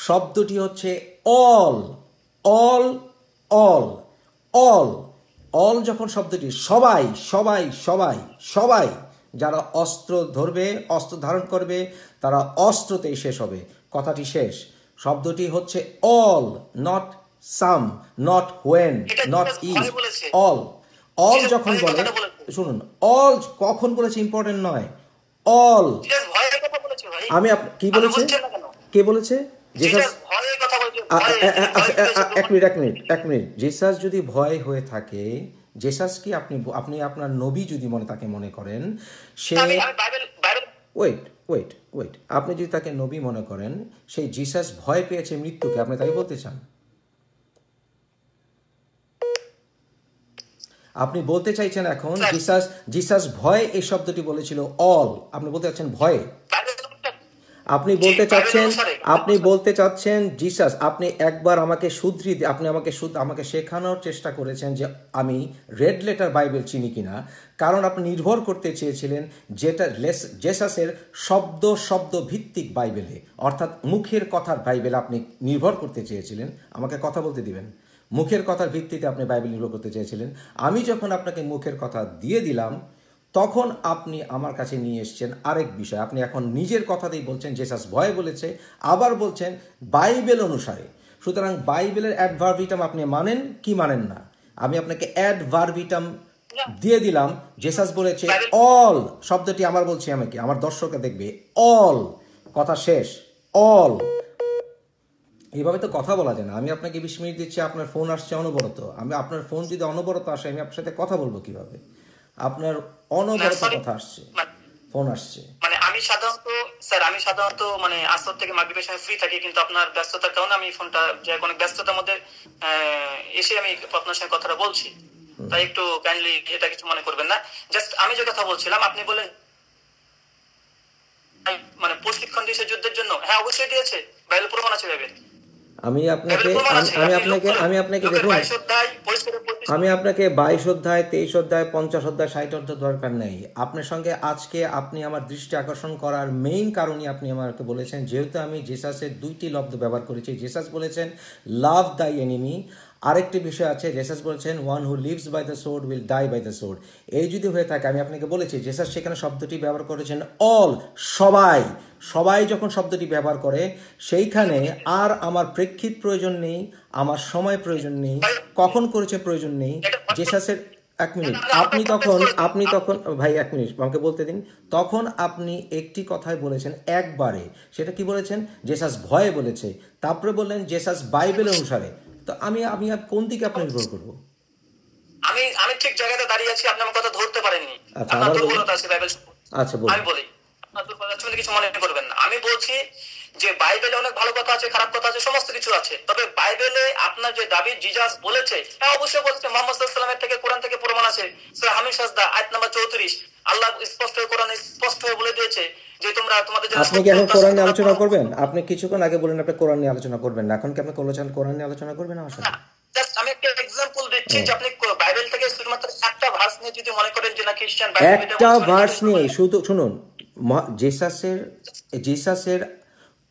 শব্দটি হচ্ছে all, all, all, all, all. যখন শব্দটি সবাই সবাই সবাই সবাই যারা অস্ত্র ধরবে, অস্ত্র ধারণ করবে, তারা অস্ত্রতেই শেষ হবে, কথাটি শেষ। শব্দটি হচ্ছে all, not some, not when, not if, all. All যখন বলে, শুনুন, অল কখন বলেছে ইম্পর্টেন্ট নয়, অল। আমি কি বলেছে, কে বলেছে? এক মিনিট। জেসাস যদি ভয় হয়ে থাকে, জেসাস কি আপনি আপনি আপনার নবী যদি তাকে মনে করেন, সে ওয়েট ওয়েট ওয়েট, আপনি যদি তাকে নবী মনে করেন, সেই জিসাস ভয় পেয়েছে মৃত্যুকে, আপনি তাই বলতে চান? আপনি বলতে চাইছেন এখন জিসাস ভয় এই শব্দটি বলেছিল, অল, আপনি বলতে চাচ্ছেন ভয়ে? আপনি বলতে চাচ্ছেন জিসাস, আপনি একবার আমাকে আপনি আমাকে শেখানোর চেষ্টা করেছেন যে আমি রেড লেটার বাইবেল চিনি কিনা, কারণ আপনি নির্ভর করতে চেয়েছিলেন যেটা জেসাসের শব্দ ভিত্তিক বাইবেলে, অর্থাৎ মুখের কথার বাইবেল আপনি নির্ভর করতে চেয়েছিলেন। আমাকে কথা বলতে দিবেন। মুখের কথার ভিত্তিতে আপনি বাইবেল নির্ভর করতে চেয়েছিলেন। আমি যখন আপনাকে মুখের কথা দিয়ে দিলাম, তখন আপনি আমার কাছে নিয়ে এসছেন আরেক বিষয়। আপনি এখন নিজের কথাতেই বলছেন জেসাস ভয় বলেছে, আবার বলছেন বাইবেল অনুসারে। সুতরাং বাইবেলের অ্যাডভার্বিটাম আপনি মানেন কি মানেন না? আমি আপনাকে অ্যাডভার্বিটাম দিয়ে দিলাম, জেসাস বলেছে অল, শব্দটি আমার বলছি, আমাকে আমার দর্শকরা দেখবে, অল, কথা শেষ। অল। এইভাবে তো কথা বলা যায় না। আমি আপনাকে 20 মিনিট দিচ্ছি, আপনার ফোন আসছে অনবরত। আমি আপনার ফোন যদি অনবরত আসে, আমি আপনার সাথে কথা বলবো কিভাবে? আপনার অনবরত সরি, কথা আসছে, ফোন আসছে। মানে আমি সাধারণত স্যার আমি সাধারণত মানে আসর থেকে মাগরিবের সময় ফ্রি থাকি, কিন্তু আপনার ব্যস্ততার কারণে আমি ফোনটা যে কোনো ব্যস্ততার মধ্যে এসে আমি আপনার সঙ্গে কথাটা বলছি, তাই একটু কাইন্ডলি এটা কিছু মনে করবেন না। জাস্ট আমি যে কথা বলছিলাম, আপনি বলেন মানে প্রশিক্ষণ দিয়েছে যুদ্ধের জন্য, হ্যাঁ অবশ্যই দিয়েছে, বাইবেল প্রমাণ আছে বাইবেল। আমি আপনাকে দেখুন, আমি আপনাকে 22 অধ্যায় 23 অধ্যায় 50 অধ্যায় 60 অধ্যায় দরকার নেই। আপনার সঙ্গে আজকে আপনি আমার দৃষ্টি আকর্ষণ করার মেইন কারণই আপনি আমাকে বলেছেন, যেহেতু আমি জেসাসের 2টি লব্ধ ব্যবহার করেছি। জেসাস বলেছেন লাভ দাই এনিমি, আরেকটি বিষয় আছে জেসাস বলেছেন one who lives by the sword will die by the sword. এই যদি হয়ে থাকে, আমি আপনাকে বলেছি জেসাস সেখানে শব্দটি ব্যবহার করেছেন অল, সবাই। সবাই যখন শব্দটি ব্যবহার করে, সেইখানে আর আমার প্রেক্ষিত প্রয়োজন নেই, আমার সময় প্রয়োজন নেই, কখন করেছে প্রয়োজন নেই। জেসাসের 1 মিনিট, আপনি তখন ভাই 1 মিনিট আমাকে বলতে দিন। তখন আপনি একটি কথাই বলেছেন একবারে, সেটা কি বলেছেন? জেসাস ভয়ে বলেছে, তারপরে বললেন জেসাস বাইবেল অনুসারে। তো আমি আর কোন দিকে আপনি নির্ভর করবো? আমি ঠিক জায়গাতে দাঁড়িয়ে আছি, আপনি আমার কথা ধরতে পারেননি। আচ্ছা, আপনার আবার বলুন। দুর্বলতা আছে বাইবেল। আচ্ছা, বলুন। আমি বলি, আপনার দুর্বলতা আছে বলে কিছু মনে করবেন না। আমি বলছি যে বাইবেলে অনেক ভালো কথা আছে, খারাপ কথা আছে, সমস্ত কিছু আছে। তবে বাইবেলে আপনার যে দাবি জিজাস বলেছে, হ্যাঁ অবশ্যই বলেছে। মুহাম্মদ সাল্লাল্লাহু আলাইহি ওয়াসাল্লামের থেকে, কোরআন থেকে প্রমাণ আছে। সূরা হামিদ সাজদা আয়াত নাম্বার 34, আল্লাহ স্পষ্ট কোরআনে স্পষ্ট বলে দিয়েছে যে তোমরা তোমাদের যারা আপনি কি এখন কোরআন নিয়ে আলোচনা করবেন? আপনি কিছুক্ষণ আগে বলেন আপনি কোরআন নিয়ে আলোচনা করবেন না, এখন কি আপনি কোরআন নিয়ে আলোচনা করবেন আমার সাথে? জাস্ট আমি একটা এক্সাম্পল দিচ্ছি যে আপনি বাইবেল থেকে শুধুমাত্র একটা ভার্স নিয়ে যদি মনে করেন যে না খ্রিস্টান বাইবেল, একটা ভার্স নিয়ে শুধু শুনুন, জেসাসের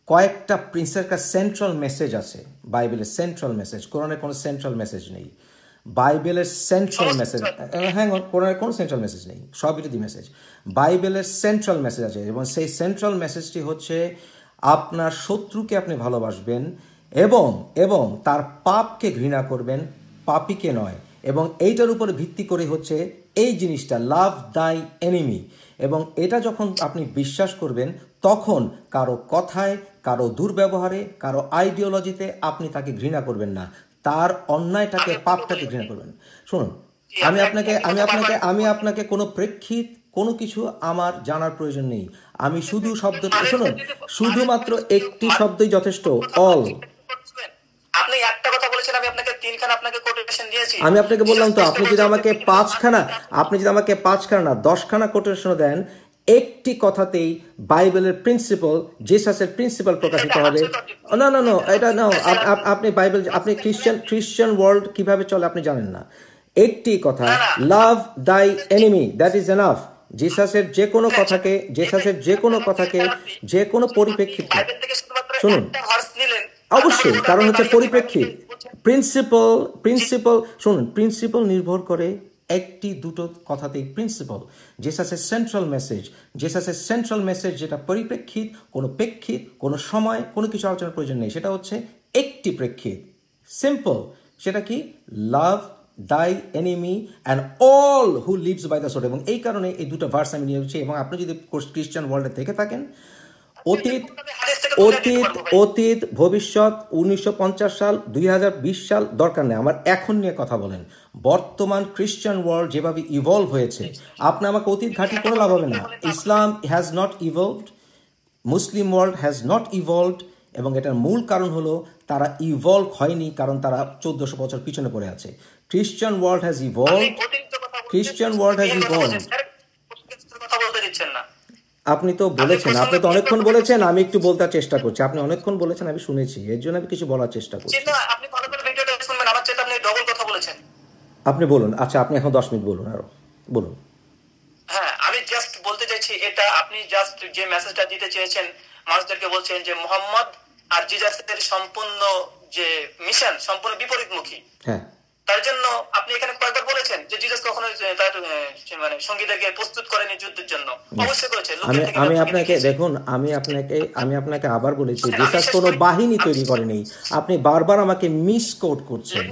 কয়েকটা প্রিন্সের সেন্ট্রাল মেসেজ আছে বাইবেলের, সেন্ট্রাল মেসেজ। কোরআনের কোনো সেন্ট্রাল মেসেজ নেই। বাইবেলের সেন্ট্রাল মেসেজ, হ্যাঁ, কোরআনের কোনো সেন্ট্রাল মেসেজ নেই, স্ববিরোধী মেসেজ। বাইবেলের সেন্ট্রাল মেসেজ আছে, এবং সেই সেন্ট্রাল মেসেজটি হচ্ছে আপনার শত্রুকে আপনি ভালোবাসবেন এবং তার পাপকে ঘৃণা করবেন, পাপীকে নয়। এবং এইটার উপরে ভিত্তি করে হচ্ছে এই জিনিসটা, লাভ দাই এনিমি। এবং এটা যখন আপনি বিশ্বাস করবেন, তখন কারো কথায়, কারো দুর্ব্যবহারে, কারো আইডিওলজিতে আপনি তাকে ঘৃণা করবেন না, তার অন্যায়টাকে, পাপটাকে ঘৃণা করবেন। শুনুন, আমি আপনাকে কোনো প্রেক্ষিত কোনো কিছু আমার জানার প্রয়োজন নেই। আমি শুধু শব্দটা শুনুন, শুধুমাত্র একটি শব্দই যথেষ্ট, অল। আপনি একটা কথা বলেছেন, আমি আপনাকে 3খানা আপনাকে কোটেশন দিয়েছি। আমি আপনাকে বললাম তো, আপনি যদি আমাকে 5খানা না 10খানা কোটেশন দেন, একটি কথাতেই বাইবেলের প্রিন্সিপাল, জেসাসের প্রিন্সিপাল প্রকাশিত হবে। না, এটা না, আপনি খ্রিস্টান ওয়ার্ল্ড কিভাবে চলে আপনি জানেন না। একটি কথা, লাভ thy enemy, that is enough. জেসাসের যে কোনো কথাকে যে কোনো পরিপ্রেক্ষিত, শুনুন, অবশ্যই কারণ হচ্ছে পরিপ্রেক্ষিত। প্রিন্সিপাল শুনুন, প্রিন্সিপাল নির্ভর করে একটি দুটো কথাতেই। প্রিন্সিপাল জেসাসের সেন্ট্রাল মেসেজ, যেটা পরিপ্রেক্ষিত, কোনো সময় কোনো কিছু আলোচনার প্রয়োজন নেই, সেটা হচ্ছে একটি প্রেক্ষিত, সিম্পল। সেটা কি? Love thy enemy and all who lives by the sword. এবং এই কারণে এই দুটো ভার্স আমি নিয়ে এসেছি। এবং আপনি যদি খ্রিস্টান ওয়ার্ল্ডে থেকে থাকেন, অতীত ভবিষ্যৎ, 1950 সাল, 2020 সাল দরকার নেই আমার, এখন নিয়ে কথা বলেন। বর্তমান খ্রিস্টান ওয়ার্ল্ড যেভাবে ইভলভ হয়েছে, আপনি আমাকে অতীত ঘাঁটি কোনো লাভ হবে না। Islam has not evolved, Muslim world has not evolved. এবং এটার মূল কারণ হলো তারা ইভলভ হয়নি, কারণ তারা 1400 বছর পিছনে পড়ে আছে। খ্রিস্টান ওয়ার্ল্ড হ্যাজ ইভলভড। আপনি তো বলেছেন, আপনি তো অনেকক্ষণ বলেছেন, আমি একটু বলতে চেষ্টা করছি। আপনি অনেকক্ষণ বলেছেন, আমি শুনেছি, এর জন্য আমি কিছু বলার চেষ্টা করছি। আপনি বলুন। আচ্ছা, আপনি এখন 10 মিনিট বলুন, আরো বলুন। হ্যাঁ, আমি জাস্ট বলতে চাইছি, এটা আপনি জাস্ট যে মেসেজটা দিতে চেয়েছেন মানুষদেরকে, বলছেন যে মুহাম্মদ আর জিজাসের সম্পূর্ণ যে মিশন সম্পূর্ণ বিপরীতমুখী। হ্যাঁ, তার জন্য আপনি এখানে কয়েকবার বলেছেন যে জিজাস কখনো তার মানে সঙ্গীদেরকে প্রস্তুত করেনি যুদ্ধের জন্য। অবশ্যই করেছে। আমি আপনাকে দেখুন, আমি আপনাকে আবার বলেছি, জিসাস কোনো বাহিনী তৈরি করেনি। আপনি বারবার আমাকে মিসকোট করছেন।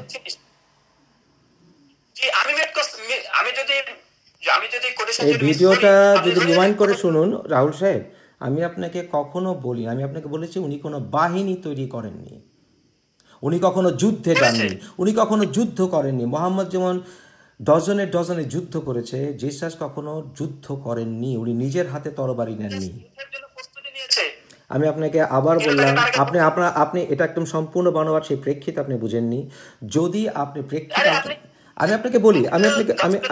এই ভিডিওটা যদি রিমাইন্ড করে শুনুন রাহুল সাহেব, আমি আপনাকে কখনো বলি, আমি আপনাকে বলেছি উনি কোনো বাহিনী তৈরি করেননি, উনি কখনো যুদ্ধে যাননি, উনি কখনো যুদ্ধ করেননি। মোহাম্মদ যেমন ডজনে ডজনে যুদ্ধ করেছে, জিসাস কখনো যুদ্ধ করেননি, উনি নিজের হাতে তরবারি নেননি। আমি আপনাকে আবার বললাম, আপনি এটা একদম সম্পূর্ণ বানোয়াট, সেই প্রেক্ষিত আপনি বুঝেননি। যদি আপনি প্রেক্ষিত, আমি আপনাকে বলি,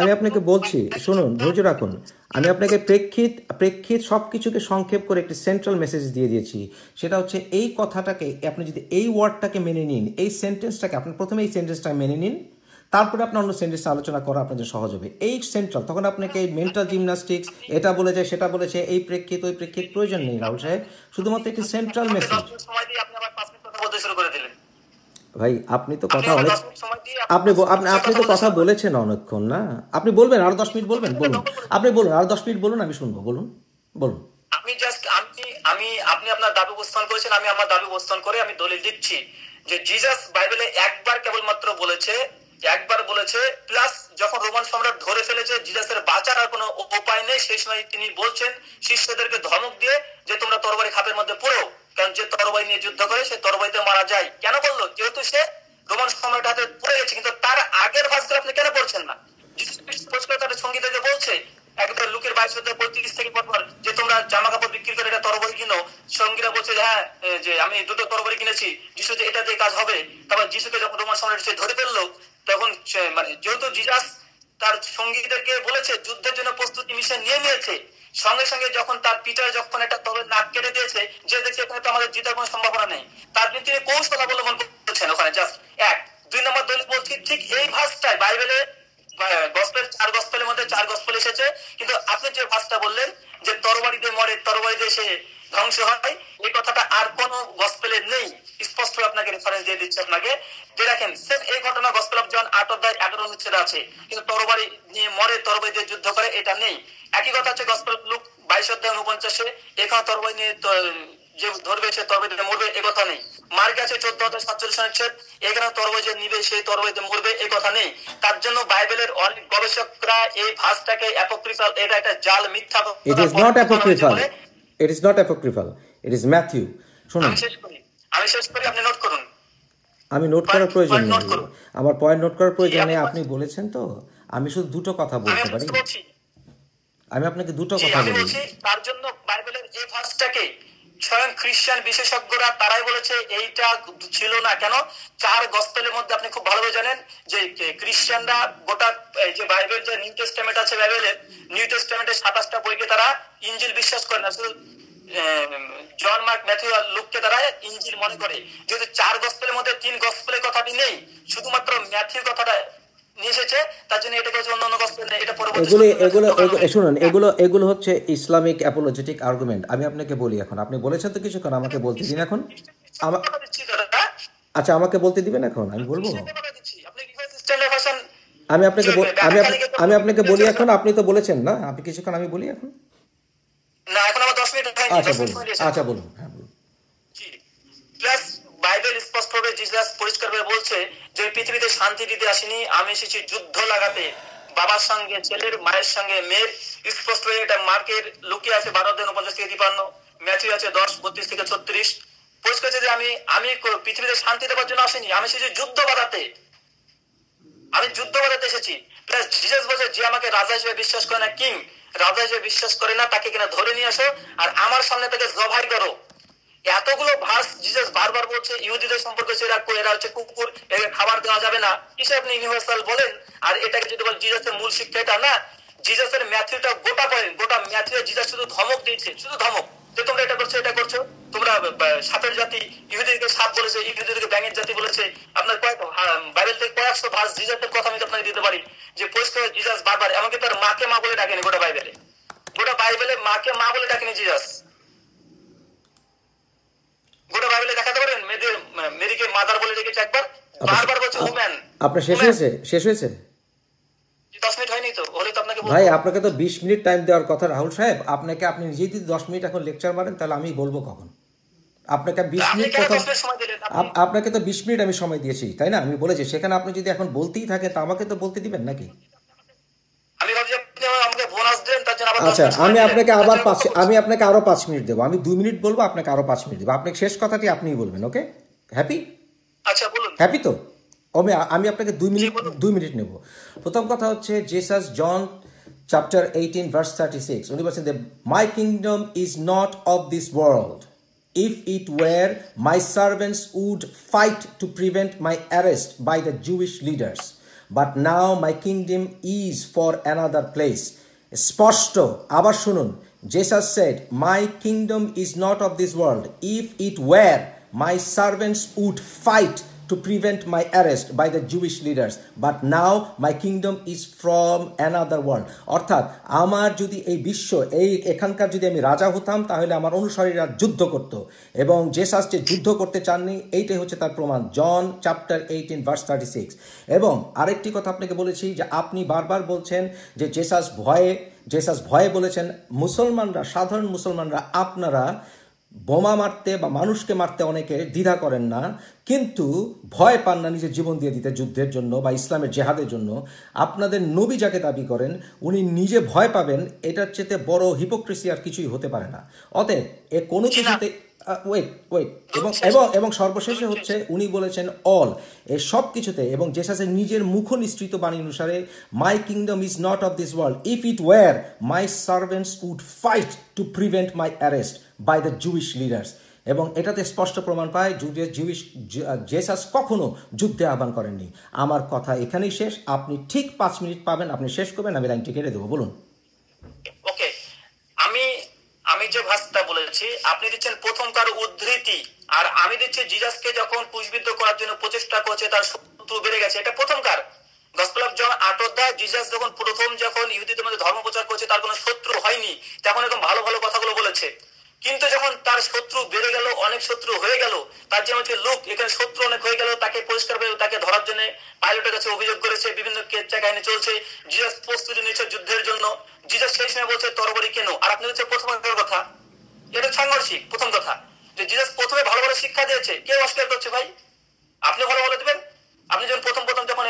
আমি আপনাকে বলছি, শুনুন, ধৈর্য রাখুন। আমি আপনাকে প্রেক্ষিত সব কিছুকে সংক্ষেপ করে একটি সেন্ট্রাল মেসেজ দিয়ে দিয়েছি। সেটা হচ্ছে এই কথাটাকে আপনি যদি এই ওয়ার্ডটাকে মেনে নিন, এই সেন্টেন্সটাকে আপনি প্রথমে এই সেন্টেন্সটা মেনে নিন, তারপরে আপনার অন্য সেন্টেন্সটা আলোচনা করা আপনাদের সহজ হবে। এই সেন্ট্রাল, তখন আপনাকে মেন্টাল জিমনাস্টিক্স, এটা বলেছে সেটা বলেছে, এই প্রেক্ষিত ওই প্রেক্ষিত প্রয়োজন নেই রাহুল সাহেব, শুধুমাত্র একটি সেন্ট্রাল মেসেজ। ভাই আপনি তো কথা অনেক, আপনি তো কথা বলেছেন অনেকক্ষণ না, আপনি বলবেন আরো 10 মিনিট বলবেন, বলুন, আপনি বলুন আরো 10 মিনিট বলুন, আমি শুনবো, বলুন বলুন। আপনি আপনার দাবি উপস্থাপন করেছেন, আমি আমার দাবি উপস্থাপন করে আমি দলিল দিচ্ছি যে জিসাস বাইবেলে একবার কেবলমাত্র বলেছে, একবার বলেছে, প্লাস যখন রোমান সম্রাট ধরে ফেলেছে জিসাসের বাঁচার আর কোনো উপায় নেই, সেই সময় তিনি বলছেন শিষ্যদেরকে ধমক দিয়ে যে তোমরা তরবারি খাপের মধ্যে পড়ো, কারণ যে তরবারি নিয়ে যুদ্ধ করে সে তরবারিতে মারা যায়। কেন বললো? যেহেতু সে রোমান সম্রাট হাতে পড়ে গেছে। কিন্তু তার আগের ভাষা আপনি কেন পড়ছেন না? তাদের সঙ্গীদেরকে বলছে একবার লুকের 22:35 থেকে পর যে তোমরা জামা কাপড় বিক্রি করে এটা তরবারি কিনো। সঙ্গীরা বলছে হ্যাঁ, যে আমি দুটো তরবারি কিনেছি, যিশু যে এটা দিয়ে কাজ হবে। তারপর যিশুকে যখন রোমান সম্রাট সে ধরে ফেললো, তখন মানে যেহেতু জিসাস তার সঙ্গীদেরকে বলেছে যুদ্ধের জন্য প্রস্তুতি মিশন নিয়ে নিয়েছে, সঙ্গে সঙ্গে যখন তার পিটার যখন একটা তরবারি নাক কেটে দিয়েছে, যে দেখছে ওখানে তো আমাদের জিতার কোনো সম্ভাবনা নেই, তার জন্য তিনি কৌশল অবলম্বন করছেন ওখানে। জাস্ট এক। 2 নম্বর দলিল বলছি, ঠিক এই ভাষটাই বাইবেলে গসপেল 4 গসপেলের মধ্যে 4 গসপেল এসেছে, কিন্তু আপনি যে ভাষটা বললেন যে তরবারি দিয়ে মরে, তরবারি দিয়ে সে ধ্বংস হয়, এই কথাটা আর কোন গসপেলে নেই। স্পষ্ট আপনাকে রেফারেন্স দিয়ে দিচ্ছি আপনাকে, যে দেখেন সেম এই ঘটনা গসপেল অফ জন 8:11 অনুচ্ছেদে আছে, কিন্তু তরবারি নিয়ে মরে, তরবারি দিয়ে যুদ্ধ করে এটা নেই। একই কথা হচ্ছে গসপেল লুক 22:49, এখানে তরবারি নিয়ে যে ধরবে সে তরবারি দিয়ে মরবে, এ কথা নেই। মার্ক আছে 14:47 অনুচ্ছেদ, এখানে তরবারি যে নিবে সেই তরবারি দিয়ে মরবে, এ কথা নেই। তার জন্য বাইবেলের অনেক গবেষকরা এই ভাষটাকে অ্যাপোক্রিফাল, এটা একটা জাল, মিথ্যা। It is not apocryphal, it is not apocryphal, it is Matthew. শুনুন, আমি শেষ করি, আপনি নোট করুন। আমি নোট করার প্রয়োজন নেই, আমার পয়েন্ট নোট করার প্রয়োজন নেই। আপনি বলেছেন তো, আমি শুধু দুটো কথা বলতে পারি, আমি আপনাকে দুটো কথা বলছি। তার জন্য বাইবেলের এই ভাষটাকে স্বয়ং খ্রিস্টান বিশেষজ্ঞরা তারাই বলেছে এইটা ছিল না। কেন? 4 গসপেলের মধ্যে আপনি খুব ভালোভাবে জানেন যে খ্রিস্টানরা গোটা যে বাইবেল, যে নিউ টেস্টামেন্ট আছে বাইবেলের, নিউ টেস্টামেন্টের 27টা বইকে তারা ইঞ্জিল বিশ্বাস করে না, শুধু জন, মার্ক, ম্যাথিউ আর লুককে তারা ইঞ্জিল মনে করে। যেহেতু 4 গসপেলের মধ্যে 3 গসপেলের কথাটি নেই, শুধুমাত্র ম্যাথিউ কথাটা নিয়ে এসেছে, তার জন্য এটাকে অন্য গসপেল নেই। এটা পরবর্তী শুনুন, এগুলো হচ্ছে ইসলামিক অ্যাপোলজেটিক আর্গুমেন্ট। আমি আপনাকে বলি, এখন আপনি বলেছেন তো কিছুক্ষণ, আমাকে বলতে দিন এখন। আচ্ছা, আমাকে বলতে দিবেন এখন, আমি বলবো। আমি আপনাকে বলি এখন, আপনি তো বলেছেন না, আপনি কিছুক্ষণ, আমি বলি এখন। না, এখন আমার 10 মিনিট হয়নি। আচ্ছা বলুন, হ্যাঁ বলুন। জি, প্লাস বাইবেল স্পষ্টভাবে জিসাস পরিষ্কারভাবে বলছে যে পৃথিবীতে শান্তি দিতে আসিনি, আমি এসেছি যুদ্ধ লাগাতে, বাবার সঙ্গে ছেলের, মায়ের সঙ্গে মেয়ের। স্পষ্টভাবে এটা মার্কের, লুকে আছে 12:49-53, ম্যাথিউ আছে 10:32-36। পরিষ্কার যে আমি পৃথিবীতে শান্তি দেওয়ার জন্য আসিনি, আমি এসেছি যুদ্ধ বাঁধাতে, আমি যুদ্ধ বাঁধাতে এসেছি। প্লাস জিসাস বলছে যে আমাকে রাজা হিসেবে বিশ্বাস করে না, কিং রাজা হিসেবে বিশ্বাস করে না, তাকে কিনা ধরে নিয়ে আসো আর আমার সামনে তাকে জবাই করো। এতগুলো ভাস জিসাস বারবার বলছে ইহুদিদের সম্পর্কে, এরা হচ্ছে কুকুর, একে খাবার দেওয়া যাবে না, কিসে আপনি ইউনিভার্সাল বলেন। আর এটাকে যদি বল জিসাসের মূল শিক্ষা এটা না, জিসাসের ম্যাথিউটা গোটা পয়েন্ট, গোটা ম্যাথিউ জিসাস শুধু ধমক দিয়েছে, শুধু ধমক, যে তোমরা এটা করছো, এটা করছো, তোমরা সাপের জাতি, ইহুদিদেরকে সাপ বলেছে, ইহুদিদেরকে ব্যাঙের জাতি বলেছে। আপনার বাইবেল থেকে কয়েকশো ভাস জিসাসের কথা আমি আপনাকে দিতে পারি, যে পরিষ্কার জিসাস বারবার, এমনকি তার মাকে মা বলে ডাকেনি। গোটা বাইবেলে মাকে মা বলে ডাকেনি জিসাস। গোটা বাইবেলে দেখাতে পারেন মেরিকে মাদার বলে ডেকেছে একবার, বারবার বলছে ওম্যান। আপনার শেষ হয়েছে 10 মিনিট হয়নি তো, হলে তো আপনাকে ভাই, আপনাকে তো 20 মিনিট টাইম দেওয়ার কথা রাহুল সাহেব। আপনি নিজেই যদি 10 মিনিট এখন লেকচার মারেন, তাহলে আমি বলবো কখন? আপনাকে 20 মিনিট কথা, আপনাকে তো 20 মিনিট আমি সময় দিয়েছি, তাই না? আমি বলেছি, সেখানে আপনি যদি এখন বলতেই থাকেন, তা আমাকে তো বলতে দিবেন নাকি? আমি ভাবছি আপনি আমাকে বোনাস দেন, তার জন্য আবার আচ্ছা 10 মিনিট আমি সময় আপনাকে দিলেন। আবার তার জন্য 5 আমি আপনাকে আরো 5 মিনিট দেবো, আমি 2 মিনিট বলবো, আপনাকে আরো 5 মিনিট দেবো, আপনি শেষ কথাটি আপনিই বলবেন। ওকে, হ্যাপি? আচ্ছা বলুন। হ্যাপি তো? আমি আমি আপনাকে দুই জি মিনিট বলুন। 2 মিনিট নেব। প্রথম কথা হচ্ছে জেসাস জন চ্যাপ্টার 18 ভার্স 36, উনি বলছেন যে my kingdom is not of this world, if it were my servants would fight to prevent my arrest by the Jewish leaders, but now my kingdom is for another place. স্পষ্ট, আবার শুনুন, Jesus said my kingdom is not of this world, if it were my servants would fight to prevent my arrest by the Jewish leaders, but now my kingdom is from another world. অর্থাৎ আমার যদি এই বিশ্ব এখানকার যদি আমি রাজা হতাম তাহলে আমার অনুসারীরা যুদ্ধ করত, এবং জেসাস যে যুদ্ধ করতে চাননি এইটাই হচ্ছে তার প্রমাণ। John chapter 18 verse 36। এবং আরেকটি কথা আপনাকে বলেছি যে আপনি বারবার বলছেন যে জেসাস ভয়ে বলেছেন মুসলমানরা, সাধারণ মুসলমানরা আপনারা বোমা মারতে বা মানুষকে মারতে অনেকে দ্বিধা করেন না, কিন্তু ভয় পান না নিজের জীবন দিয়ে দিতে যুদ্ধের জন্য বা ইসলামের জেহাদের জন্য। আপনাদের নবী যাকে দাবি করেন উনি নিজে ভয় পাবেন, এটার চেয়ে বড় হিপোক্রেসি আর কিছুই হতে পারে না। অতএব এ কোনো কিছুতে ওয়েট এবং সর্বশেষে হচ্ছে উনি বলেছেন অল, এ সব কিছুতে, এবং জেসাসের নিজের মুখ নিঃসৃত বাণী অনুসারে my kingdom is not of this world, if it were my servants would fight to prevent my arrest by the Jewish leaders. এবং এটাতে স্পষ্ট প্রমাণ পায় জেসাস কখনো যুদ্ধে আহ্বান করেননি। আমার কথা এখানেই শেষ, আপনি ঠিক 5 মিনিট পাবেন, আপনি শেষ করবেন, আমি লাইনটি কেটে দেবো। বলুন। ওকে, আমি আমি যে ভাষাটা বলেছি আপনি দিচ্ছেন প্রথমকার উদ্ধৃতি, আর আমি দিচ্ছি জিজাসকে যখন পুষ্পিত করার জন্য প্রচেষ্টা করছে তার শত্রু বেড়ে গেছে, এটা প্রথমকার। গসপেল অফ জন 8 অধ্যায় জিজাস যখন ইহুদিদের মধ্যে ধর্ম প্রচার করছে তার কোনো শত্রু হয়নি, তখন এরকম ভালো ভালো কথাগুলো বলেছে। কিন্তু যখন তার শত্রু বেড়ে গেল, অনেক শত্রু হয়ে গেল, তার যে হচ্ছে লোক এখানে শত্রু অনেক হয়ে গেল, তাকে পরিষ্কার করে তাকে ধরার জন্য পাইলটের কাছে অভিযোগ করেছে, বিভিন্ন কেচ্চা কাহিনী চলছে। জিজাস প্রস্তুতি নিচ্ছে যুদ্ধের জন্য। জিজাস সেই সময় বলছে তরবারি কেন? আর আপনি হচ্ছে প্রথম কথা, এটা সাংঘর্ষিক। প্রথম কথা যে জিজাস প্রথমে ভালো ভালো শিক্ষা দিয়েছে, কেউ অস্বীকার করছে ভাই? আপনি ভালো ভালো দিবেন? আপনি যখন প্রথম যখন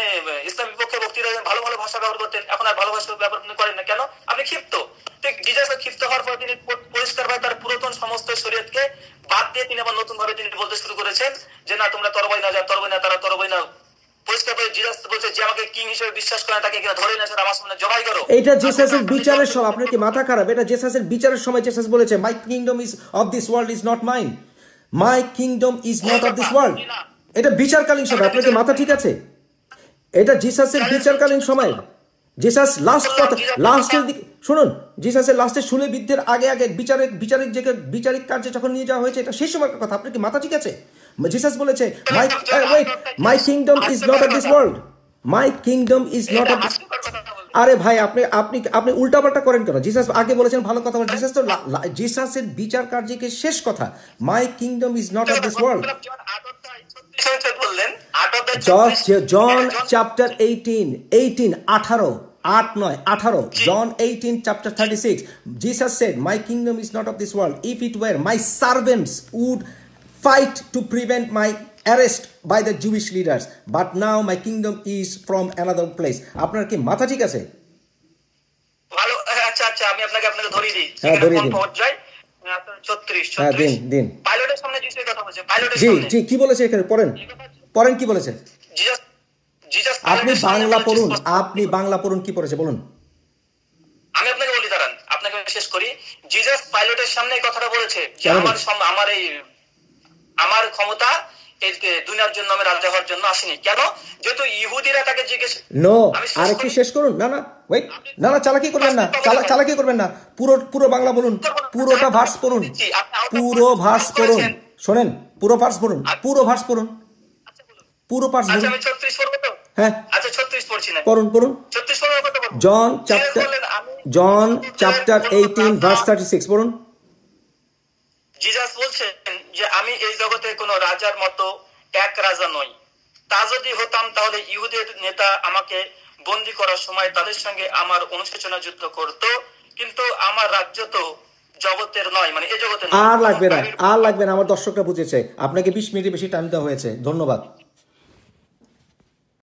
ইসলাম বিপক্ষে বক্তৃতা ভালো ভালো ভাষা ব্যবহার করতেন, এখন আর ভালো ভাষা ব্যবহার করেন না কেন? আপনি ক্ষিপ্ত। ঠিক জিজাস ক্ষিপ্ত হওয়ার পর তিনি পরিষ্কার ভাবে তার পুরাতন সমস্ত শরীয়তকে বাদ দিয়ে তিনি আবার নতুন ভাবে তিনি বলতে শুরু করেছেন যে না তোমরা তরবারি না, যা তরবারি না তারা তরবারি না। পরিষ্কার ভাবে জিজাস বলছে যে আমাকে কিং হিসেবে বিশ্বাস করে তাকে কিনা ধরে না, আমার সামনে জবাই করো। এটা জেসাসের বিচারের সময়, আপনার কি মাথা খারাপ? এটা জেসাসের বিচারের সময় জেসাস বলেছে মাই kingdom is of this world is not mine, my kingdom is not of this world. এটা বিচারকালীন সময়, আপনার কি মাথা ঠিক আছে? এটা জিসাসের বিচারকালীন সময়। জিসাস লাস্টের দিকে শুনুন, জিসাসের লাস্টের শুলে বিদ্ধের আগে বিচারিক কার্যে যখন নিয়ে যাওয়া হয়েছে, এটা সেই সময়কার কথা। আপনার কি মাথা ঠিক আছে? জিসাস বলেছে মাই kingdom is not of this world, my kingdom is not of this. আরে ভাই আপনি আপনি আপনি উল্টাপাল্টা করেন কেন? জিসাস আগে বলেছেন ভালো কথা, জিসাস তো জিসাসের বিচার কার্যকে শেষ কথা, my kingdom is not of this world. John chapter 18 18 John 18 chapter 36, Jesus said my kingdom is not of this world, if it were my servants would fight to prevent my arrest by the Jewish leaders, but now my kingdom is from another place. আপনার কি মাথা ঠিক আছে? ভালো, আচ্ছা আচ্ছা আমি আপনাকে ধরিয়ে দিই। হ্যাঁ ধরিয়ে দিন। 36 হ্যাঁ দিন। পাইলটের সামনে জিসাস কথা বলছে, পাইলটের সামনে জি কি বলেছে এখানে? পড়েন কি বলেছে? আপনি বাংলা পড়ুন কি পড়েছে বলুন। আমি আপনাকে বলি, দাঁড়ান আপনাকে শেষ করি। জিসাস পাইলটের সামনে এই কথাটা বলেছে যে আমার ক্ষমতা এই দুনিয়ার জন্য, আমি রাজা হওয়ার জন্য আসিনি। কেন? যেহেতু ইহুদিরা তাকে জিজ্ঞেস আরেকটু শেষ করুন। না চালাকি করবেন না, চালাকি করবেন না। পুরো বাংলা বলুন, পুরোটা ভার্স পড়ুন, শোনেন, পুরো ভার্স পড়ুন। আমি 36 পড়বো তো? হ্যাঁ আচ্ছা 36 পড়ছি না, পড়ুন 36 পড়ার কথা বলবো। জন চ্যাপ্টার 18 ভার্স 36 পড়ুন। জিসাস বলছেন যে আমি এই জগতে কোনো রাজার মতো এক রাজা নই। তা যদি হতাম তাহলে ইহুদের নেতা আমাকে বন্দী করার সময় তাদের সঙ্গে আমার অনুশোচনা যুদ্ধ করত, কিন্তু আমার রাজ্য তো জগতের নয়, মানে এই জগতের। আর লাগবে না, আমার দর্শকরা বুঝেছে। আপনাকে 20 মিনিট বেশি টাইম দেওয়া হয়েছে, ধন্যবাদ।